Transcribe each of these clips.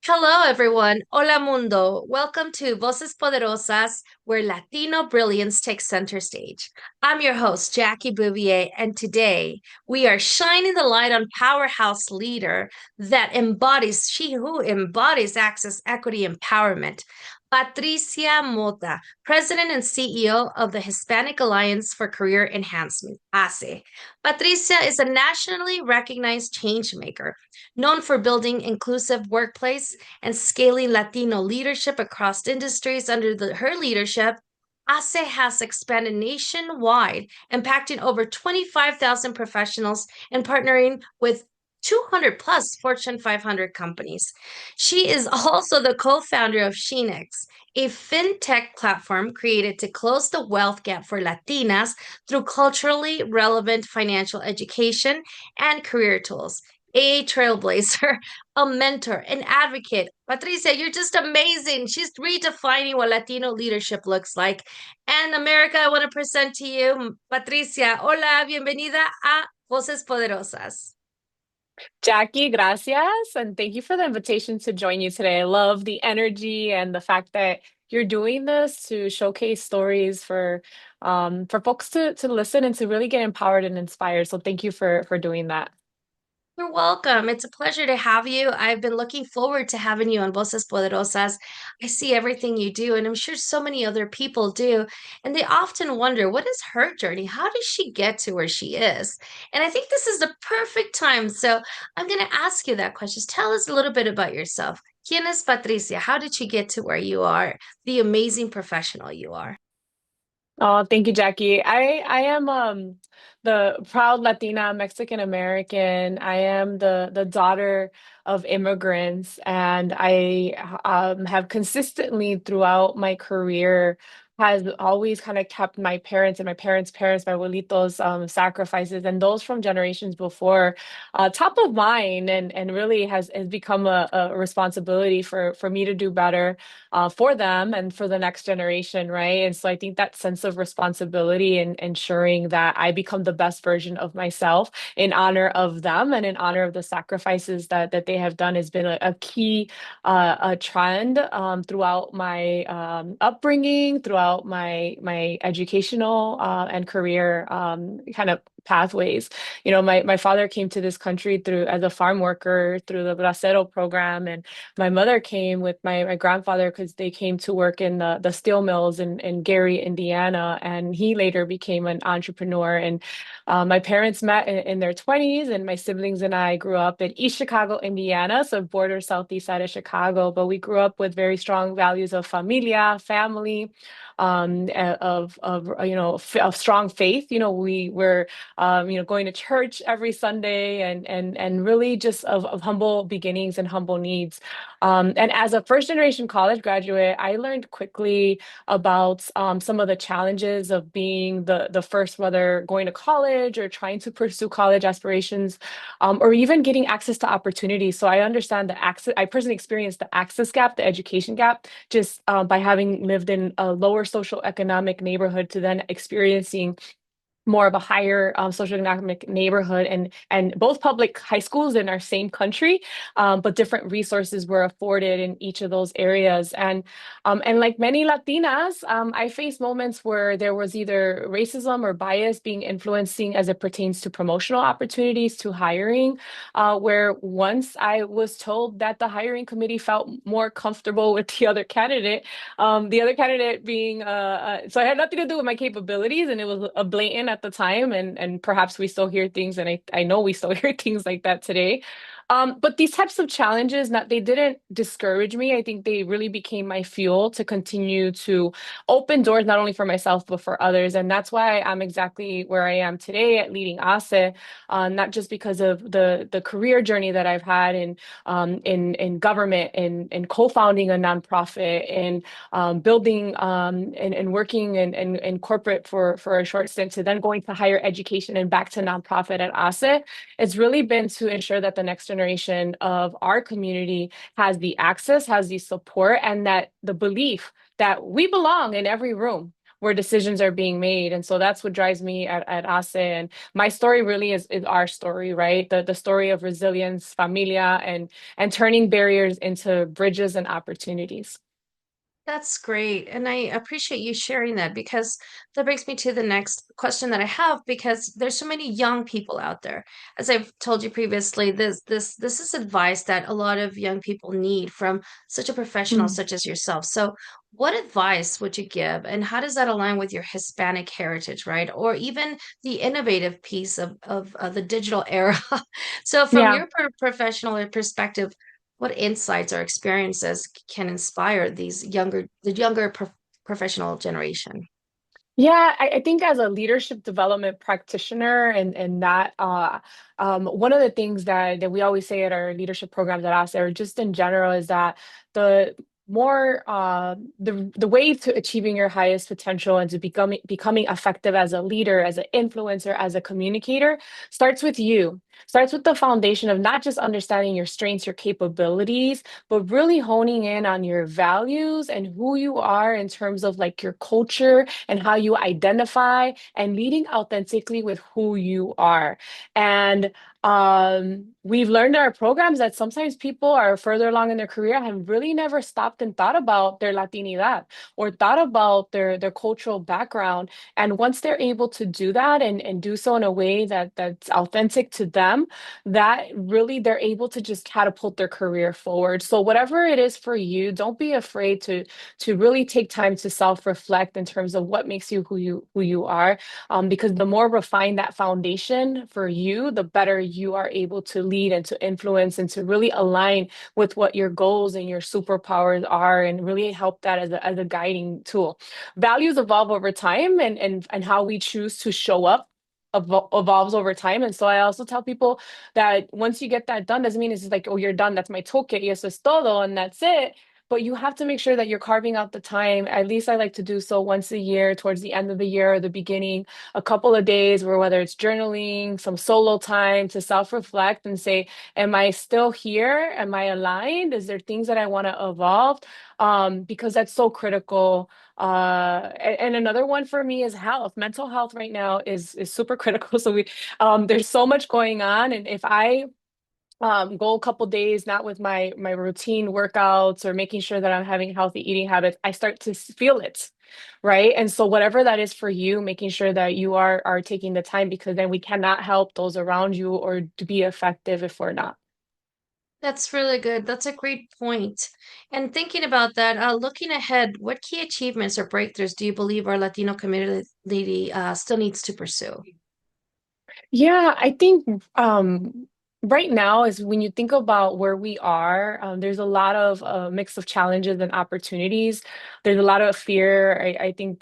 Hello, everyone. Hola, mundo. Welcome to Voces Poderosas, where Latino brilliance takes center stage. I'm your host, Jackie Bouvier, and today we are shining the light on powerhouse leader she who embodies access, equity, empowerment. Patricia Mota, President and CEO of the Hispanic Alliance for Career Enhancement, HACE. Patricia is a nationally recognized changemaker, known for building inclusive workplace and scaling Latino leadership across industries under her leadership. ASE has expanded nationwide, impacting over 25,000 professionals and partnering with 200 plus Fortune 500 companies. She is also the co founder of Sheenex, a fintech platform created to close the wealth gap for Latinas through culturally relevant financial education and career tools. A trailblazer, a mentor, an advocate. Patricia, you're just amazing. She's redefining what Latino leadership looks like. And America, I want to present to you Patricia. Hola, bienvenida a Voces Poderosas. Jackie, gracias. And thank you for the invitation to join you today. I love the energy and the fact that you're doing this to showcase stories for folks to listen and to really get empowered and inspired. So thank you for doing that. You're welcome. It's a pleasure to have you. I've been looking forward to having you on Voces Poderosas. I see everything you do, and I'm sure so many other people do. And they often wonder, what is her journey? How did she get to where she is? And I think this is the perfect time. So I'm going to ask you that question. Tell us a little bit about yourself. ¿Quién es Patricia? How did you get to where you are, the amazing professional you are? Oh, thank you, Jackie. I am the proud Latina Mexican American. I am the daughter of immigrants, and I have consistently throughout my career has always kind of kept my parents and my parents' parents, my abuelitos, sacrifices, and those from generations before, top of mind, and really has become a responsibility for me to do better for them and for the next generation, right? And so I think that sense of responsibility and ensuring that I become the best version of myself in honor of them and in honor of the sacrifices that they have done has been a key a trend throughout my upbringing, throughout my educational and career kind of pathways. You know, my father came to this country through as a farm worker through the Bracero program, and my mother came with my grandfather because they came to work in the steel mills in Gary, Indiana, and he later became an entrepreneur. And my parents met in their 20s, and my siblings and I grew up in East Chicago, Indiana, so border southeast side of Chicago. But we grew up with very strong values of familia, family, of strong faith. You know, we were going to church every Sunday and really just of humble beginnings and humble needs. And as a first generation college graduate, I learned quickly about some of the challenges of being the first, whether going to college or trying to pursue college aspirations, or even getting access to opportunities. So I understand the access. I personally experienced the access gap, the education gap, just by having lived in a lower social economic neighborhood to then experiencing more of a higher socioeconomic neighborhood, and both public high schools in our same country, but different resources were afforded in each of those areas. And like many Latinas, I faced moments where there was either racism or bias being influencing as it pertains to promotional opportunities, to hiring, where once I was told that the hiring committee felt more comfortable with the other candidate being so it had nothing to do with my capabilities, and it was a blatant at the time, and perhaps we still hear things, and I know we still hear things like that today. But these types of challenges, not they didn't discourage me. I think they really became my fuel to continue to open doors, not only for myself, but for others. And that's why I'm exactly where I am today at leading ASE, not just because of the career journey that I've had in government, in co-founding a nonprofit, in building and working in corporate for a short stint, to then going to higher education and back to nonprofit at ASE. It's really been to ensure that the next generation of our community has the access, has the support, and that the belief that we belong in every room. where decisions are being made. And so that's what drives me at ACE. And my story really is our story, right? The story of resilience, familia, and turning barriers into bridges and opportunities. That's great. And I appreciate you sharing that because that brings me to the next question that I have because there's so many young people out there. As I've told you previously, this is advice that a lot of young people need from such a professional Mm. such as yourself. So what advice would you give and how does that align with your Hispanic heritage, right? Or even the innovative piece of the digital era. So from Yeah. your professional perspective, what insights or experiences can inspire the younger professional generation? Yeah, I think as a leadership development practitioner and that one of the things that we always say at our leadership programs at us or just in general is that the more the way to achieving your highest potential and to becoming effective as a leader, as an influencer, as a communicator starts with you. Starts with the foundation of not just understanding your strengths, your capabilities, but really honing in on your values and who you are in terms of like your culture and how you identify and leading authentically with who you are. And we've learned in our programs that sometimes people are further along in their career have really never stopped and thought about their Latinidad or thought about their cultural background. And once they're able to do that and do so in a way that's authentic to them, that really they're able to just catapult their career forward. So whatever it is for you, don't be afraid to really take time to self-reflect in terms of what makes you who you are. Because the more refined that foundation for you, the better you are able to lead and to influence and to really align with what your goals and your superpowers are and really help that as a guiding tool. Values evolve over time and how we choose to show up evolves over time. And so I also tell people that once you get that done, doesn't mean it's just like, oh, you're done. That's my toolkit. Y eso es todo. And that's it. But you have to make sure that you're carving out the time. At least I like to do so once a year, towards the end of the year or the beginning, a couple of days where whether it's journaling, some solo time to self-reflect and say, am I still here? Am I aligned? Is there things that I want to evolve? Because that's so critical. And another one for me is health. Mental health right now is super critical. So there's so much going on. And if I go a couple days not with my routine workouts or making sure that I'm having healthy eating habits, I start to feel it, right? And so whatever that is for you, making sure that you are taking the time because then we cannot help those around you or to be effective if we're not. That's really good. That's a great point. And thinking about that, looking ahead, what key achievements or breakthroughs do you believe our Latino community still needs to pursue? Yeah, I think right now is when you think about where we are, there's a lot of mix of challenges and opportunities. There's a lot of fear. I think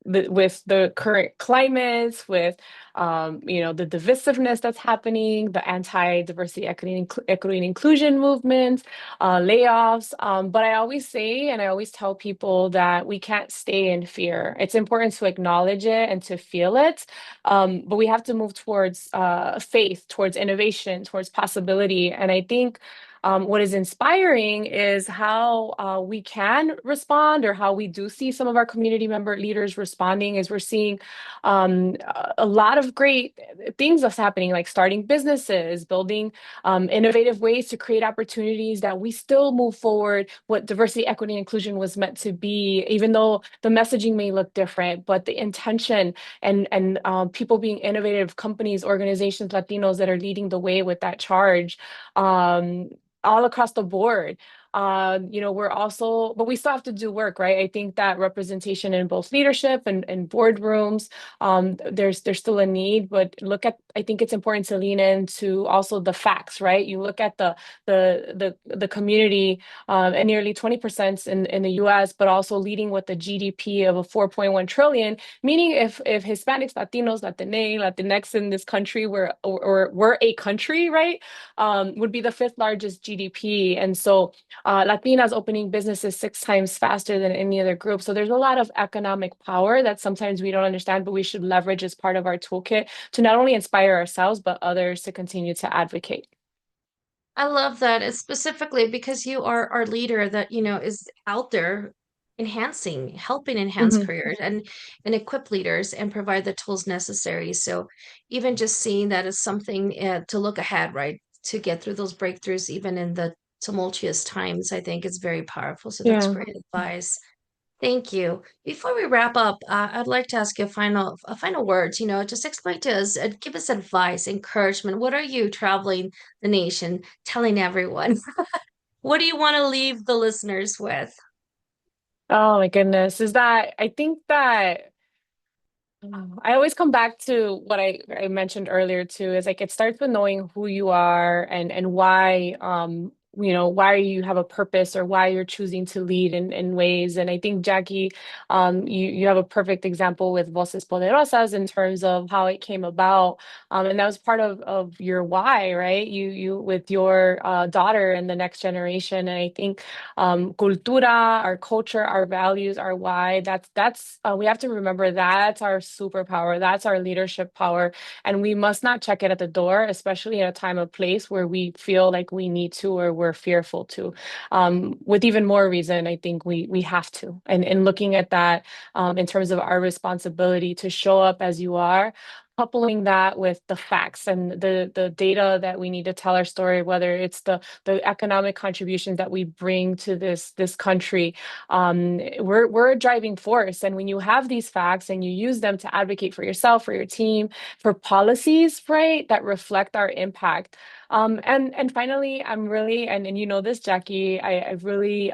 with the current climates, with the divisiveness that's happening, the anti-diversity, equity and inclusion movements, layoffs. But I always say, and I always tell people that we can't stay in fear. It's important to acknowledge it and to feel it. But we have to move towards faith, towards innovation, towards possibility. And I think what is inspiring is how we can respond or how we do see some of our community member leaders responding is we're seeing a lot of great things that's happening, like starting businesses, building innovative ways to create opportunities that we still move forward what diversity, equity, and inclusion was meant to be, even though the messaging may look different, but the intention and people being innovative, companies, organizations, Latinos that are leading the way with that charge. All across the board. We're also, but we still have to do work, right? I think that representation in both leadership and boardrooms, there's still a need, but I think it's important to lean into also the facts, right? You look at the community, and nearly 20% in the US, but also leading with the GDP of a 4.1 trillion, meaning if Hispanics, Latinos, Latinx in this country were a country, right? Would be the fifth largest GDP. And so Latinas opening businesses 6 times faster than any other group. So there's a lot of economic power that sometimes we don't understand, but we should leverage as part of our toolkit to not only inspire ourselves, but others to continue to advocate. I love that, specifically because you are our leader that, is out there, helping enhance Hmm. careers and equip leaders and provide the tools necessary. So even just seeing that as something to look ahead, right, to get through those breakthroughs, even in the tumultuous times, I think is very powerful. So that's Yeah. great advice. Thank you. Before we wrap up, I'd like to ask you a final words. Just explain to us, give us advice, encouragement. What are you traveling the nation, telling everyone? What do you want to leave the listeners with? Oh my goodness. Is that I think that I always come back to what I mentioned earlier too, is like it starts with knowing who you are and why why you have a purpose or why you're choosing to lead in ways. And I think Jackie, you have a perfect example with Voces Poderosas in terms of how it came about. And that was part of your why, right? You with your daughter and the next generation. And I think cultura, our culture, our values, our why. That's we have to remember that's our superpower. That's our leadership power, and we must not check it at the door, especially in a time of place where we feel like we need to or we're fearful to. With even more reason, I think we have to. And looking at that in terms of our responsibility to show up as you are, coupling that with the facts and the data that we need to tell our story, whether it's the economic contributions that we bring to this country. We're a driving force. And when you have these facts and you use them to advocate for yourself, for your team, for policies, right, that reflect our impact. And finally, I'm really, and you know this, Jackie, I really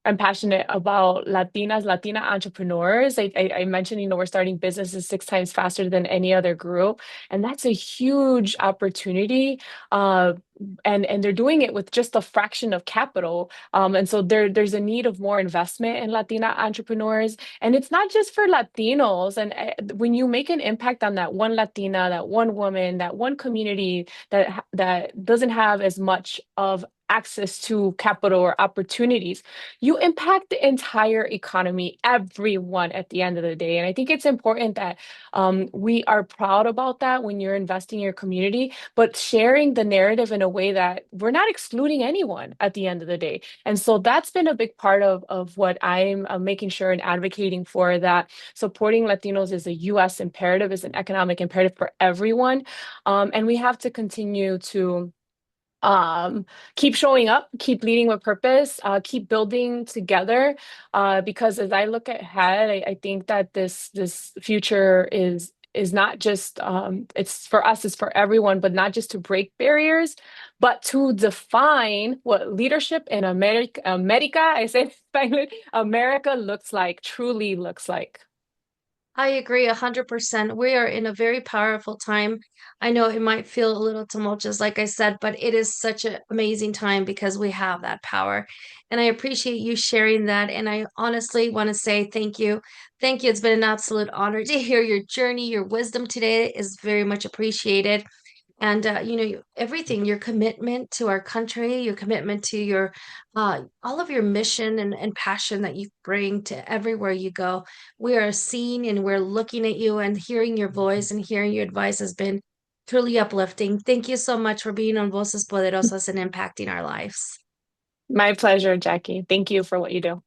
I'm passionate about Latina entrepreneurs. I mentioned, we're starting businesses 6 times faster than any other group. And that's a huge opportunity. And they're doing it with just a fraction of capital. And so there's a need of more investment in Latina entrepreneurs. And it's not just for Latinos. And when you make an impact on that one Latina, that one woman, that one community that doesn't have as much of access to capital or opportunities, you impact the entire economy, everyone at the end of the day. And I think it's important that we are proud about that when you're investing in your community, but sharing the narrative in a way that we're not excluding anyone at the end of the day. And so that's been a big part of what I'm making sure and advocating for, that supporting Latinos is a US imperative, is an economic imperative for everyone. And we have to continue to keep showing up, keep leading with purpose, keep building together. Because as I look ahead, I think that this future is not just it's for us, it's for everyone, but not just to break barriers, but to define what leadership in America, I say Spanish, America looks like, truly looks like. I agree 100%. We are in a very powerful time. I know it might feel a little tumultuous, like I said, but it is such an amazing time because we have that power. And I appreciate you sharing that. And I honestly want to say thank you. Thank you. It's been an absolute honor to hear your journey. Your wisdom today is very much appreciated. And everything, your commitment to our country, your commitment to your all of your mission and passion that you bring to everywhere you go. We are seeing and we're looking at you, and hearing your voice and hearing your advice has been truly uplifting. Thank you so much for being on Voces Poderosas and impacting our lives. My pleasure, Jackie. Thank you for what you do.